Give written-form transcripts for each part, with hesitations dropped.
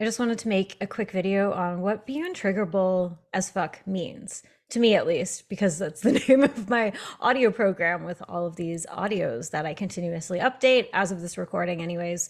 I just wanted to make a quick video on what being untriggerable as fuck means, to me at least, because that's the name of my audio program with all of these audios that I continuously update as of this recording, anyways.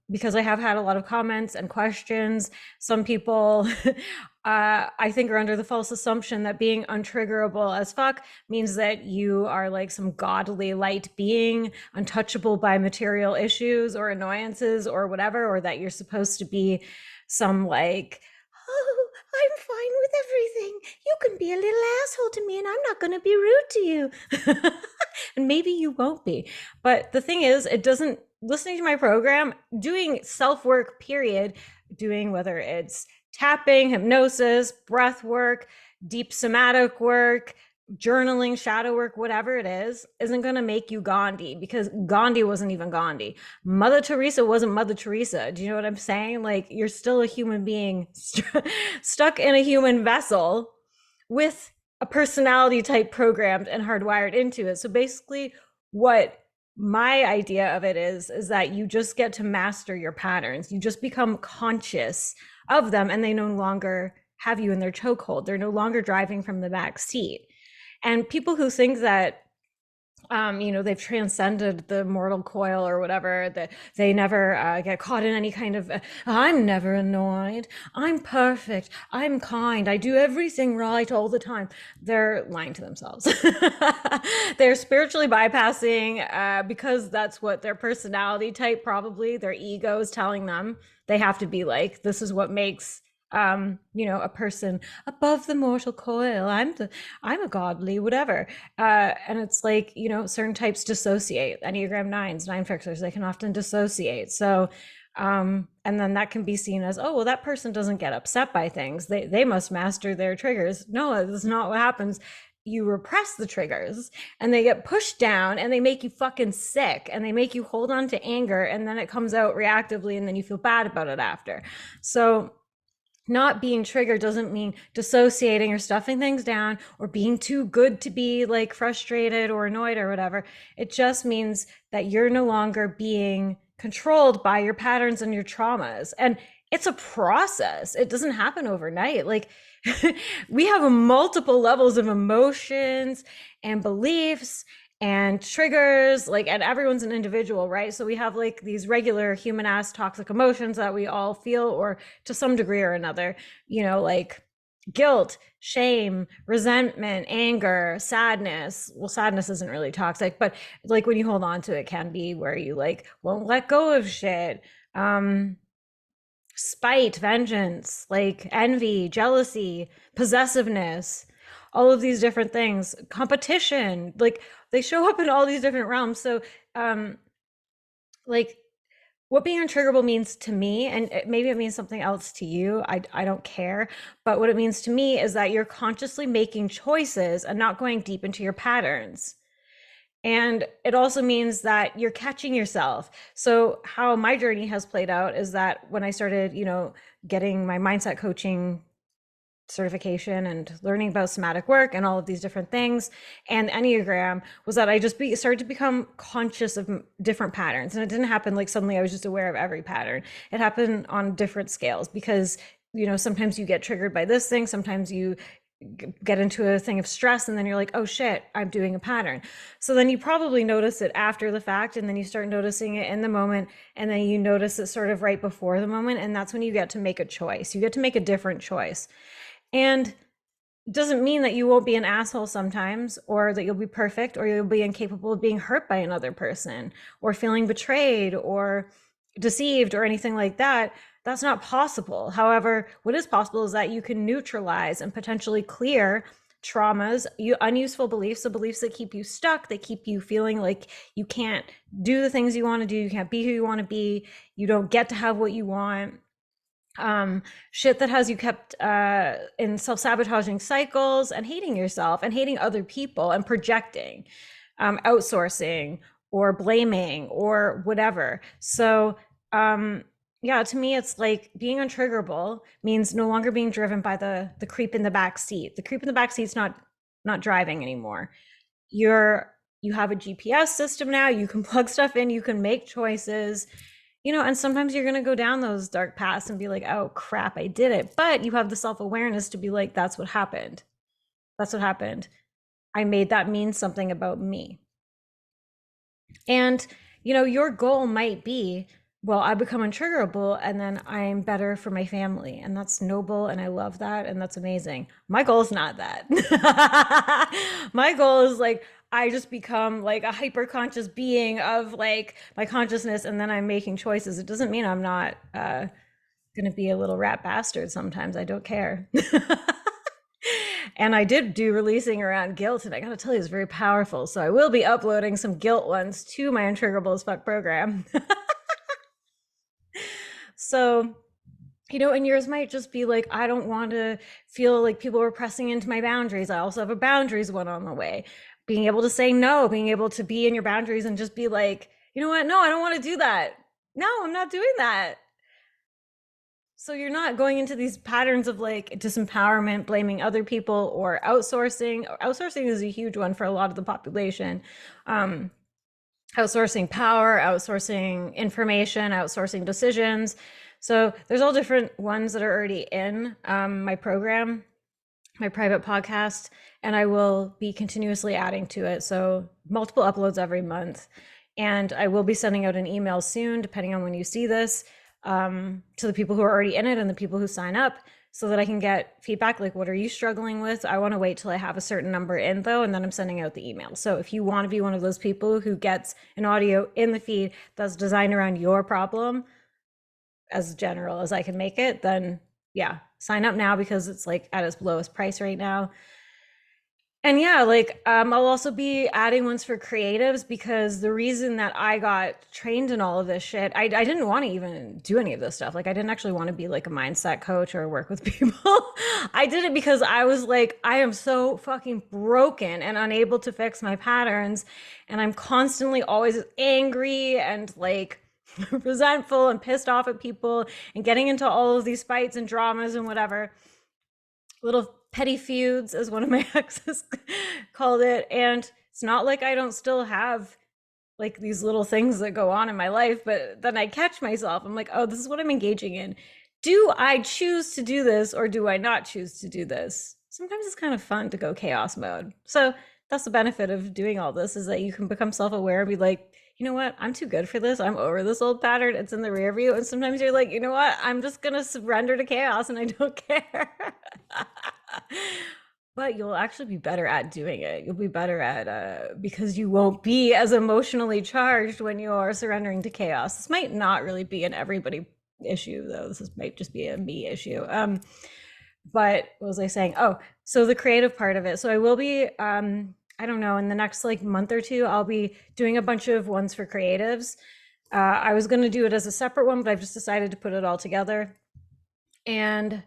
Because I have had a lot of comments and questions. Some people, I think, are under the false assumption that being untriggerable as fuck means that you are like some godly light being, untouchable by material issues or annoyances or whatever, or that you're supposed to be some like, oh, I'm fine with everything. You can be a little asshole to me and I'm not going to be rude to you. And maybe you won't be. But the thing is, it doesn't, listening to my program, doing self work, period, doing whether it's tapping, hypnosis, breath work, deep somatic work, journaling, shadow work, whatever it is, isn't going to make you Gandhi, because Gandhi wasn't even Gandhi. Mother Teresa wasn't Mother Teresa. Do you know what I'm saying? Like, you're still a human being stuck in a human vessel with a personality type programmed and hardwired into it. So basically, what my idea of it is that you just get to master your patterns. You just become conscious of them, and they no longer have you in their chokehold. They're no longer driving from the back seat. And people who think that they've transcended the mortal coil or whatever, that they never get caught in any kind of, I'm never annoyed, I'm perfect, I'm kind, I do everything right all the time. They're lying to themselves. They're spiritually bypassing because that's what their personality type, probably their ego, is telling them they have to be like. This is what makes a person above the mortal coil. I'm a godly whatever. And it's like, certain types dissociate. Enneagram nines, nine fixers, they can often dissociate. So and then that can be seen as, oh, well, that person doesn't get upset by things. They must master their triggers. No, that's not what happens. You repress the triggers and they get pushed down and they make you fucking sick and they make you hold on to anger, and then it comes out reactively and then you feel bad about it after. So not being triggered doesn't mean dissociating or stuffing things down or being too good to be like frustrated or annoyed or whatever. It just means that you're no longer being controlled by your patterns and your traumas. And it's a process. It doesn't happen overnight. Like we have multiple levels of emotions and beliefs and triggers, like, and everyone's an individual, right? So we have like these regular human ass toxic emotions that we all feel, or to some degree or another, like guilt, shame, resentment, anger, sadness. Well, sadness isn't really toxic, but like when you hold on to it, can be where you like won't let go of shit. Spite, vengeance, like envy, jealousy, possessiveness, all of these different things, competition, like they show up in all these different realms. So like what being untriggerable means to me, and maybe it means something else to you, I don't care, but what it means to me is that you're consciously making choices and not going deep into your patterns. And it also means that you're catching yourself. So how my journey has played out is that when I started, getting my mindset coaching certification and learning about somatic work and all of these different things and Enneagram, was that I just started to become conscious of different patterns. And it didn't happen like suddenly I was just aware of every pattern. It happened on different scales because, sometimes you get triggered by this thing, sometimes you get into a thing of stress and then you're like, oh shit, I'm doing a pattern. So then you probably notice it after the fact, and then you start noticing it in the moment, and then you notice it sort of right before the moment, and that's when you get to make a choice. You get to make a different choice. And it doesn't mean that you won't be an asshole sometimes, or that you'll be perfect, or you'll be incapable of being hurt by another person, or feeling betrayed or deceived or anything like that. That's not possible. However, what is possible is that you can neutralize and potentially clear traumas, unuseful beliefs, the beliefs that keep you stuck, that keep you feeling like you can't do the things you want to do, you can't be who you want to be, you don't get to have what you want. Shit that has you kept in self-sabotaging cycles and hating yourself and hating other people and projecting, outsourcing or blaming or whatever. So yeah, to me, it's like being untriggerable means no longer being driven by the creep in the back seat. The creep in the back seat's not driving anymore. You have a GPS system now. You can plug stuff in. You can make choices. you know, and sometimes you're going to go down those dark paths and be like, oh crap, I did it. But you have the self-awareness to be like, that's what happened. That's what happened. I made that mean something about me. And, you know, your goal might be, well, I become untriggerable and then I'm better for my family. And that's noble. And I love that. And that's amazing. My goal is not that. My goal is like, I just become like a hyper conscious being of like my consciousness. And then I'm making choices. It doesn't mean I'm not going to be a little rat bastard sometimes. I don't care. And I did do releasing around guilt, and I gotta tell you, it's very powerful. So I will be uploading some guilt ones to my Untriggerable as Fuck program. So, you know, and yours might just be like, I don't want to feel like people are pressing into my boundaries. I also have a boundaries one on the way. Being able to say no, being able to be in your boundaries and just be like, you know what? No, I don't want to do that. No, I'm not doing that. So you're not going into these patterns of like disempowerment, blaming other people, or outsourcing. Outsourcing is a huge one for a lot of the population. Um, Outsourcing power, outsourcing information, outsourcing decisions. So there's all different ones that are already in my program, my private podcast, and I will be continuously adding to it. So multiple uploads every month. And I will be sending out an email soon, depending on when you see this, to the people who are already in it and the people who sign up, so that I can get feedback like, what are you struggling with? I want to wait till I have a certain number in though, and then I'm sending out the email. So if you want to be one of those people who gets an audio in the feed that's designed around your problem, as general as I can make it, then yeah, sign up now, because it's like at its lowest price right now. And yeah, like I'll also be adding ones for creatives, because the reason that I got trained in all of this shit, I didn't want to even do any of this stuff. Like I didn't actually want to be like a mindset coach or work with people. I did it because I was like, I am so fucking broken and unable to fix my patterns. And I'm constantly always angry and like resentful and pissed off at people and getting into all of these fights and dramas and whatever. Little petty feuds, as one of my exes called it. And it's not like I don't still have like these little things that go on in my life, but then I catch myself. I'm like, oh, this is what I'm engaging in. Do I choose to do this, or do I not choose to do this? Sometimes it's kind of fun to go chaos mode. So that's the benefit of doing all this, is that you can become self-aware and be like, you know what? I'm too good for this. I'm over this old pattern. It's in the rear view. And sometimes you're like, you know what? I'm just going to surrender to chaos and I don't care. But you'll actually be better at doing it. You'll be better at because you won't be as emotionally charged when you are surrendering to chaos. This might not really be an everybody issue though. This might just be a me issue. But what was I saying? Oh, so the creative part of it. So I will be I don't know, in the next like month or two, I'll be doing a bunch of ones for creatives. I was going to do it as a separate one, but I've just decided to put it all together. And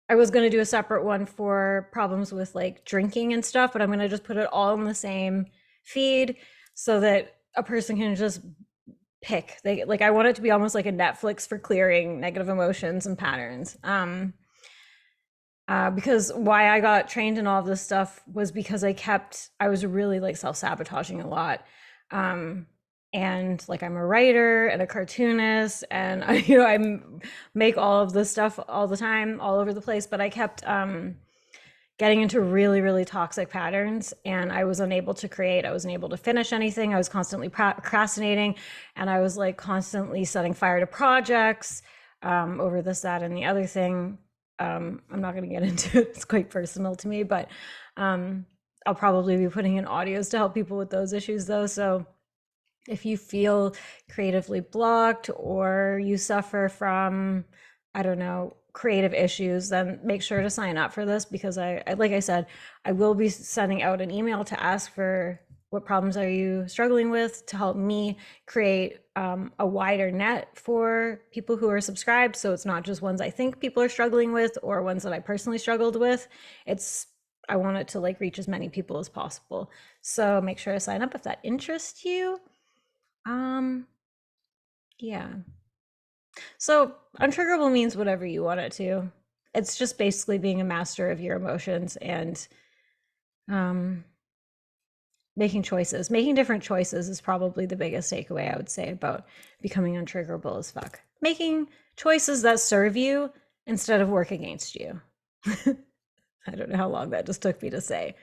I was going to do a separate one for problems with like drinking and stuff, but I'm going to just put it all in the same feed, so that a person can just pick. They like, I want it to be almost like a Netflix for clearing negative emotions and patterns. Because why I got trained in all of this stuff was because I was really like self-sabotaging a lot. And like I'm a writer and a cartoonist, and I make all of this stuff all the time, all over the place, but I kept getting into really, really toxic patterns, and I was unable to create. I wasn't able to finish anything. I was constantly procrastinating, and I was like constantly setting fire to projects over this, that, and the other thing. I'm not going to get into it. It's quite personal to me, but I'll probably be putting in audios to help people with those issues though. So if you feel creatively blocked, or you suffer from, I don't know, creative issues, then make sure to sign up for this, because I like I said, I will be sending out an email to ask for what problems are you struggling with, to help me create a wider net for people who are subscribed. So it's not just ones I think people are struggling with or ones that I personally struggled with. I want it to like reach as many people as possible. So make sure to sign up if that interests you. Yeah. So untriggerable means whatever you want it to. It's just basically being a master of your emotions and making choices. Making different choices is probably the biggest takeaway I would say about becoming untriggerable as fuck. Making choices that serve you instead of work against you. I don't know how long that just took me to say.